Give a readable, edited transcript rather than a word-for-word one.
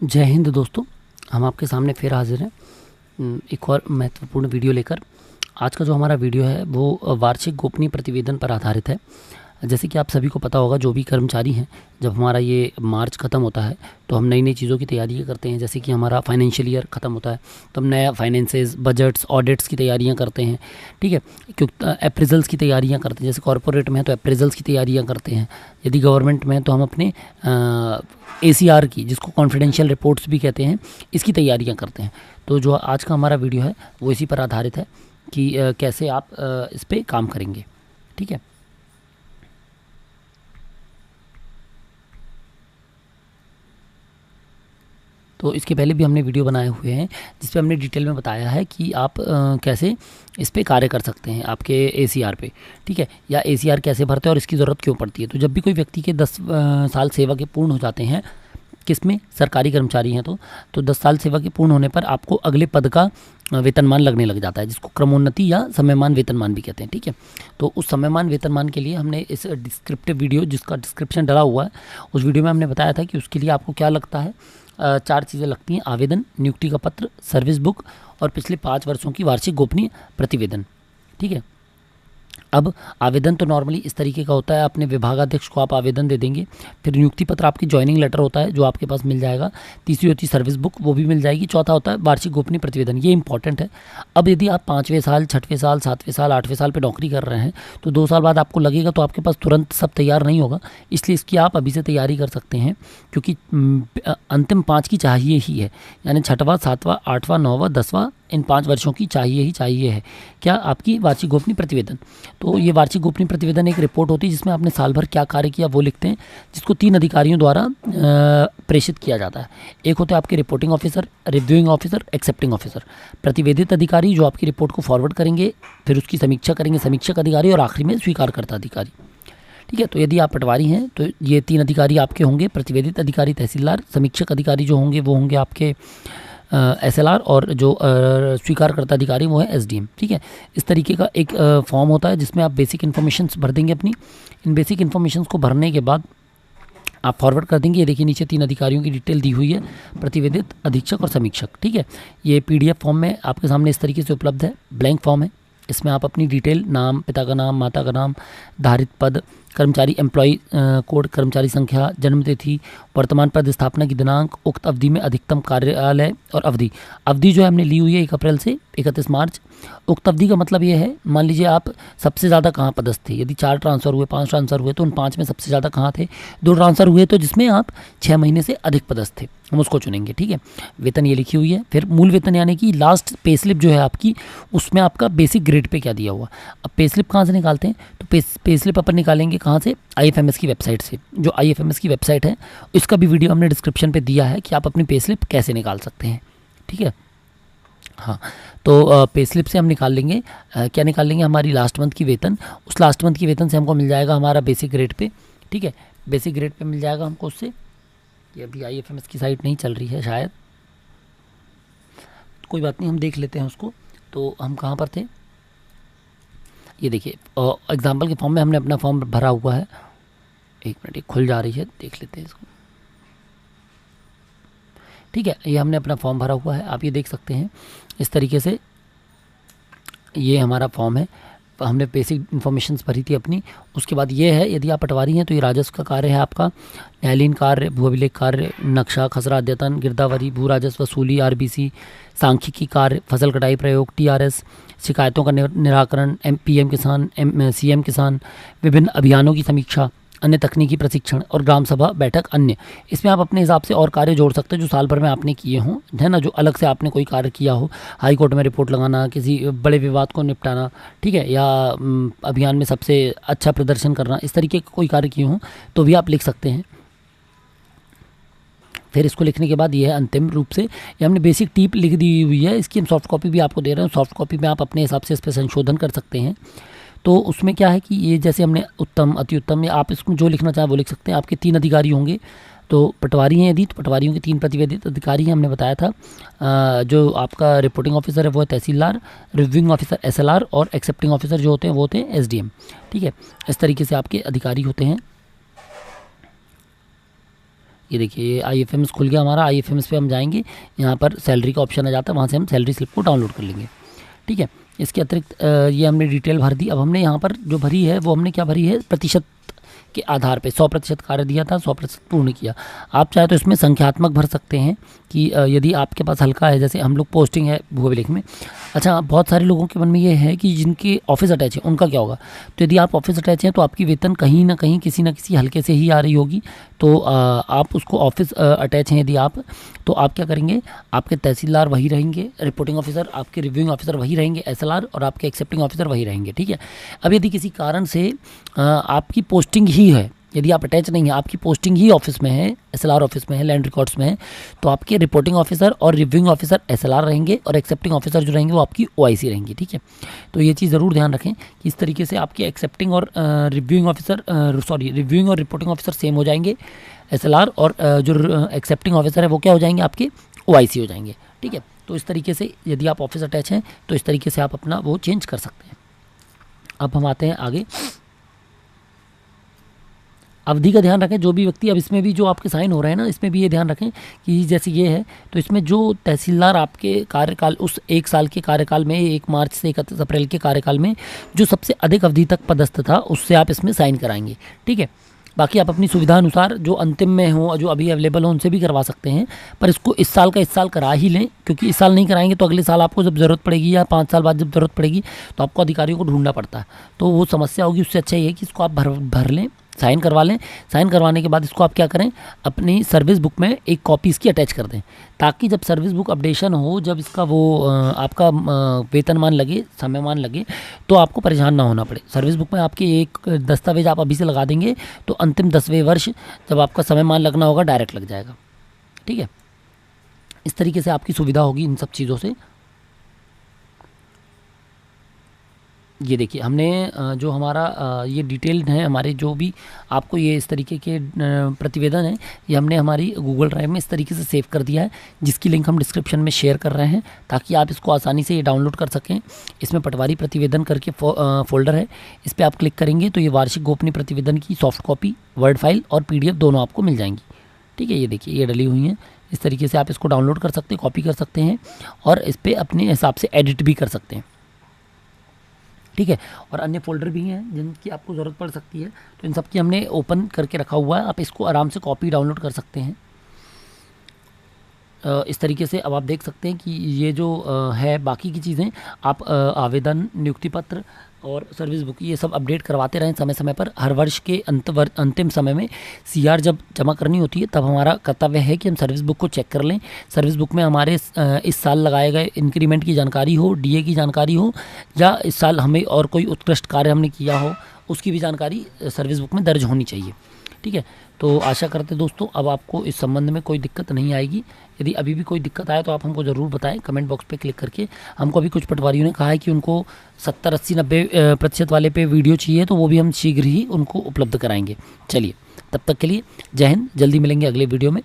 जय हिंद दोस्तों, हम आपके सामने फिर हाजिर हैं एक और महत्वपूर्ण वीडियो लेकर। आज का जो हमारा वीडियो है वो वार्षिक गोपनीय प्रतिवेदन पर आधारित है। जैसे कि आप सभी को पता होगा, जो भी कर्मचारी हैं, जब हमारा ये मार्च ख़त्म होता है तो हम नई नई चीज़ों की तैयारी करते हैं। जैसे कि हमारा फाइनेंशियल ईयर ख़त्म होता है तो हम नया फाइनेंसेस, बजट्स, ऑडिट्स की तैयारियां करते हैं। ठीक है, क्योंकि अप्रेजल्स की तैयारियां करते हैं। जैसे कॉर्पोरेट में है तो अप्रेजल्स की तैयारियां करते हैं। यदि गवर्नमेंट में है तो हम अपने ACR की, जिसको कॉन्फिडेंशियल रिपोर्ट्स भी कहते हैं, इसकी तैयारियां करते हैं। तो जो आज का हमारा वीडियो है वो इसी पर आधारित है कि कैसे आप इस पर काम करेंगे। ठीक है, तो इसके पहले भी हमने वीडियो बनाए हुए हैं जिस पे हमने डिटेल में बताया है कि आप कैसे इस पे कार्य कर सकते हैं आपके ACR पे। ठीक है, या ACR कैसे भरते हैं और इसकी ज़रूरत क्यों पड़ती है। तो जब भी कोई व्यक्ति के 10 साल सेवा के पूर्ण हो जाते हैं, किसमें, सरकारी कर्मचारी हैं तो 10 साल सेवा के पूर्ण होने पर आपको अगले पद का वेतनमान लगने लग जाता है, जिसको क्रमोन्नति या समयमान वेतनमान भी कहते हैं। ठीक है, तो उस समयमान वेतनमान के लिए हमने इस डिस्क्रिप्टिव वीडियो, जिसका डिस्क्रिप्शन डला हुआ है, उस वीडियो में हमने बताया था कि उसके लिए आपको क्या लगता है। 4 चीज़ें लगती हैं: आवेदन, नियुक्ति का पत्र, सर्विस बुक और पिछले 5 वर्षों की वार्षिक गोपनीय प्रतिवेदन। ठीक है, अब आवेदन तो नॉर्मली इस तरीके का होता है, अपने विभागाध्यक्ष को आप आवेदन दे देंगे। फिर नियुक्ति पत्र आपकी ज्वाइनिंग लेटर होता है जो आपके पास मिल जाएगा। तीसरी होती है सर्विस बुक, वो भी मिल जाएगी। चौथा होता है वार्षिक गोपनीय प्रतिवेदन, ये इंपॉर्टेंट है। अब यदि आप 5वें साल, 6वें साल, 7वें साल, 8वें साल पे नौकरी कर रहे हैं तो 2 साल बाद आपको लगेगा तो आपके पास तुरंत सब तैयार नहीं होगा। इसलिए इसकी आप अभी से तैयारी कर सकते हैं, क्योंकि अंतिम 5 की चाहिए ही है। यानी 6वां, 7वां, 8वां, 9वां, 10वां, इन 5 वर्षों की चाहिए ही चाहिए है। क्या? आपकी वार्षिक गोपनीय प्रतिवेदन। तो ये वार्षिक गोपनीय प्रतिवेदन एक रिपोर्ट होती है जिसमें आपने साल भर क्या कार्य किया वो लिखते हैं, जिसको 3 अधिकारियों द्वारा प्रेषित किया जाता है। एक होते हैं आपके reporting officer, reviewing officer, accepting officer. प्रतिवेदित अधिकारी जो आपकी रिपोर्ट को फॉरवर्ड करेंगे, फिर उसकी समीक्षा करेंगे समीक्षक अधिकारी, और आखिरी में स्वीकारकर्ता अधिकारी। ठीक है, तो यदि आप पटवारी हैं तो ये 3 अधिकारी आपके होंगे: प्रतिवेदित अधिकारी तहसीलदार, समीक्षक अधिकारी जो होंगे वो होंगे आपके SLR, और जो स्वीकारकर्ता अधिकारी वो है SDM। ठीक है, इस तरीके का एक फॉर्म होता है जिसमें आप बेसिक इन्फॉर्मेशंस भर देंगे अपनी। इन बेसिक इन्फॉर्मेशंस को भरने के बाद आप फॉरवर्ड कर देंगे। ये देखिए नीचे 3 अधिकारियों की डिटेल दी हुई है: प्रतिवेदित, अधीक्षक और समीक्षक। ठीक है, ये PDF फॉर्म में आपके सामने इस तरीके से उपलब्ध है। ब्लैंक फॉर्म है, इसमें आप अपनी डिटेल, नाम, पिता का नाम, माता का नाम, धारित पद, कर्मचारी एम्प्लॉय कोड, कर्मचारी संख्या, जन्मतिथि, वर्तमान पद स्थापना की दिनांक, उक्त अवधि में अधिकतम कार्यालय और अवधि। अवधि जो है हमने ली हुई है 1 अप्रैल से 31 मार्च। उक्त अवधि का मतलब ये है, मान लीजिए आप सबसे ज़्यादा कहाँ पदस्थ थे। यदि 4 ट्रांसफ़र हुए, 5 ट्रांसफ़र हुए तो उन 5 में सबसे ज़्यादा कहाँ थे। 2 ट्रांसफ़र हुए तो जिसमें आप 6 महीने से अधिक पदस्थ थे, हम उसको चुनेंगे। ठीक है, वेतन ये लिखी हुई है। फिर मूल वेतन यानी कि लास्ट पे स्लिप जो है आपकी, उसमें आपका बेसिक ग्रेड पे क्या दिया हुआ। अब पे स्लिप कहाँ से निकालते हैं, तो पे स्लिप अपन निकालेंगे कहाँ से, IFMS की वेबसाइट से। जो IFMS की वेबसाइट है इसका भी वीडियो हमने डिस्क्रिप्शन पे दिया है कि आप अपनी पे स्लिप कैसे निकाल सकते हैं। ठीक है, हाँ, तो पे स्लिप से हम निकाल लेंगे क्या निकाल लेंगे, हमारी लास्ट मंथ की वेतन। उस लास्ट मंथ की वेतन से हमको मिल जाएगा हमारा बेसिक ग्रेड पे। ठीक है, बेसिक ग्रेड पे मिल जाएगा हमको उससे। ये अभी IFMS की साइट नहीं चल रही है शायद, कोई बात नहीं, हम देख लेते हैं उसको। तो हम कहाँ पर थे, ये देखिए एग्जाम्पल के फॉर्म में हमने अपना फॉर्म भरा हुआ है। 1 मिनट, ये खुल जा रही है, देख लेते हैं इसको। ठीक है, ये हमने अपना फॉर्म भरा हुआ है, आप ये देख सकते हैं इस तरीके से। ये हमारा फॉर्म है, हमने बेसिक इन्फॉर्मेशंस भरी थी अपनी। उसके बाद ये है, यदि आप पटवारी हैं तो ये राजस्व का कार्य है आपका: न्यायालयीन कार्य, भू अभिलेख कार्य, नक्शा खसरा अद्यतन, गिरदावरी, भू राजस्व वसूली, RBC, सांख्यिकी कार्य, फसल कटाई प्रयोग, TRS, शिकायतों का निराकरण, PM किसान, CM किसान, विभिन्न अभियानों की समीक्षा, अन्य तकनीकी प्रशिक्षण और ग्राम सभा बैठक अन्य। इसमें आप अपने हिसाब से और कार्य जोड़ सकते हैं जो साल भर में आपने किए हों, है ना, जो अलग से आपने कोई कार्य किया हो। हाई कोर्ट में रिपोर्ट लगाना, किसी बड़े विवाद को निपटाना, ठीक है, या अभियान में सबसे अच्छा प्रदर्शन करना, इस तरीके के कोई कार्य किए हों तो भी आप लिख सकते हैं। फिर इसको लिखने के बाद ये है अंतिम रूप से, ये हमने बेसिक टिप लिख दी हुई है। इसकी हम सॉफ्ट कॉपी भी आपको दे रहे हैं। सॉफ्ट कॉपी में आप अपने हिसाब से इस पर संशोधन कर सकते हैं। तो उसमें क्या है कि ये जैसे हमने उत्तम, अति उत्तम, या आप इसमें जो लिखना चाहें वो लिख सकते हैं। आपके 3 अधिकारी होंगे, तो पटवारी हैं यदि तो पटवारियों के 3 प्रतिवेदित अधिकारी हैं, हमने बताया था। जो आपका रिपोर्टिंग ऑफिसर है वो है तहसीलदार, रिव्यूइंग ऑफिसर SLR, और एक्सेप्टिंग ऑफिसर जो होते हैं वो होते हैं SDM। ठीक है, इस तरीके से आपके अधिकारी होते हैं। ये देखिए ये IFMS खुल गया हमारा। IFMS पे हम जाएंगे, यहाँ पर सैलरी का ऑप्शन आ जाता है, वहाँ से हम सैलरी स्लिप को डाउनलोड कर लेंगे। ठीक है, इसके अतिरिक्त ये हमने डिटेल भर दी। अब हमने यहाँ पर जो भरी है वो हमने क्या भरी है, प्रतिशत के आधार पे 100% कार्य दिया था, 100% पूर्ण किया। आप चाहे तो इसमें संख्यात्मक भर सकते हैं कि यदि आपके पास हल्का है, जैसे हम लोग पोस्टिंग है भूअभिलेख में। अच्छा, बहुत सारे लोगों के मन में ये है कि जिनके ऑफिस अटैच है उनका क्या होगा। तो यदि आप ऑफिस अटैच हैं तो आपकी वेतन कहीं ना कहीं किसी न किसी हल्के से ही आ रही होगी। तो आप उसको ऑफिस अटैच हैं यदि आप, तो आप क्या करेंगे, आपके तहसीलदार वही रहेंगे, रिपोर्टिंग ऑफिसर, आपके रिव्यूइंग ऑफिसर वही रहेंगे, SLR, और आपके एक्सेप्टिंग ऑफिसर वही रहेंगे। ठीक है, अब यदि किसी कारण से आपकी पोस्टिंग ही है, यदि आप अटैच नहीं है, आपकी पोस्टिंग ही ऑफिस में है, SLR ऑफिस में है, लैंड रिकॉर्ड्स में है, तो आपके रिपोर्टिंग ऑफिसर और रिव्यूइंग ऑफिसर SLR रहेंगे, और एक्सेप्टिंग ऑफिसर जो रहेंगे वो आपकी OIC रहेंगी। ठीक है, तो ये चीज़ ज़रूर ध्यान रखें कि इस तरीके से आपके एक्सेप्टिंग और रिव्यूइंग ऑफिसर रिव्यूइंग और रिपोर्टिंग ऑफिसर सेम हो जाएंगे, SLR, और जो एक्सेप्टिंग ऑफिसर है वो क्या हो जाएंगे, आपके OIC हो जाएंगे। ठीक है, तो इस तरीके से यदि आप ऑफिस अटैच हैं तो इस तरीके से आप अपना वो चेंज कर सकते हैं। अब हम आते हैं आगे, अवधि का ध्यान रखें। जो भी व्यक्ति, अब इसमें भी जो आपके साइन हो रहे हैं ना, इसमें भी ये ध्यान रखें कि जैसे ये है, तो इसमें जो तहसीलदार आपके कार्यकाल, उस 1 साल के कार्यकाल में, 1 मार्च से 31 अप्रैल के कार्यकाल में जो सबसे अधिक अवधि तक पदस्थ था, उससे आप इसमें साइन कराएंगे। ठीक है, बाकी आप अपनी सुविधा अनुसार जो अंतिम में हो, जो अभी अवेलेबल हो, उनसे भी करवा सकते हैं, पर इसको इस साल का इस साल करा ही लें, क्योंकि इस साल नहीं कराएंगे तो अगले साल आपको जब ज़रूरत पड़ेगी या 5 साल बाद जब ज़रूरत पड़ेगी तो आपको अधिकारियों को ढूंढना पड़ता है, तो वो समस्या होगी। उससे अच्छा ये है कि इसको आप भर लें, साइन करवा लें। साइन करवाने के बाद इसको आप क्या करें, अपनी सर्विस बुक में एक कॉपी इसकी अटैच कर दें, ताकि जब सर्विस बुक अपडेशन हो, जब इसका वो आपका वेतनमान लगे, समयमान लगे, तो आपको परेशान ना होना पड़े। सर्विस बुक में आपके एक दस्तावेज आप अभी से लगा देंगे तो अंतिम 10वें वर्ष जब आपका समयमान लगना होगा डायरेक्ट लग जाएगा। ठीक है, इस तरीके से आपकी सुविधा होगी इन सब चीज़ों से। ये देखिए हमने जो हमारा ये डिटेल्ड है, हमारे जो भी आपको ये इस तरीके के प्रतिवेदन है, ये हमने हमारी गूगल ड्राइव में इस तरीके से सेव कर दिया है, जिसकी लिंक हम डिस्क्रिप्शन में शेयर कर रहे हैं, ताकि आप इसको आसानी से ये डाउनलोड कर सकें। इसमें पटवारी प्रतिवेदन करके फोल्डर है, इस पर आप क्लिक करेंगे तो ये वार्षिक गोपनीय प्रतिवेदन की सॉफ्ट कॉपी, वर्ड फाइल और PDF दोनों आपको मिल जाएंगी। ठीक है, ये देखिए ये डली हुई हैं, इस तरीके से आप इसको डाउनलोड कर सकते हैं, कॉपी कर सकते हैं, और इस पर अपने हिसाब से एडिट भी कर सकते हैं। ठीक है, और अन्य फोल्डर भी हैं जिनकी आपको ज़रूरत पड़ सकती है, तो इन सब की हमने ओपन करके रखा हुआ है, आप इसको आराम से कॉपी डाउनलोड कर सकते हैं। इस तरीके से अब आप देख सकते हैं कि ये जो है बाकी की चीज़ें आप आवेदन, नियुक्ति पत्र और सर्विस बुक ये सब अपडेट करवाते रहें समय समय पर। हर वर्ष के अंतिम समय में CR जब जमा करनी होती है तब हमारा कर्तव्य है कि हम सर्विस बुक को चेक कर लें। सर्विस बुक में हमारे इस साल लगाए गए इंक्रीमेंट की जानकारी हो, DA की जानकारी हो, या इस साल हमें और कोई उत्कृष्ट कार्य हमने किया हो उसकी भी जानकारी सर्विस बुक में दर्ज होनी चाहिए। ठीक है, तो आशा करते दोस्तों अब आपको इस संबंध में कोई दिक्कत नहीं आएगी। यदि अभी भी कोई दिक्कत आए तो आप हमको ज़रूर बताएं कमेंट बॉक्स पे क्लिक करके। हमको अभी कुछ पटवारियों ने कहा है कि उनको 70, 80, 90% वाले पे वीडियो चाहिए, तो वो भी हम शीघ्र ही उनको उपलब्ध कराएंगे। चलिए, तब तक के लिए जय हिंद, जल्दी मिलेंगे अगले वीडियो में।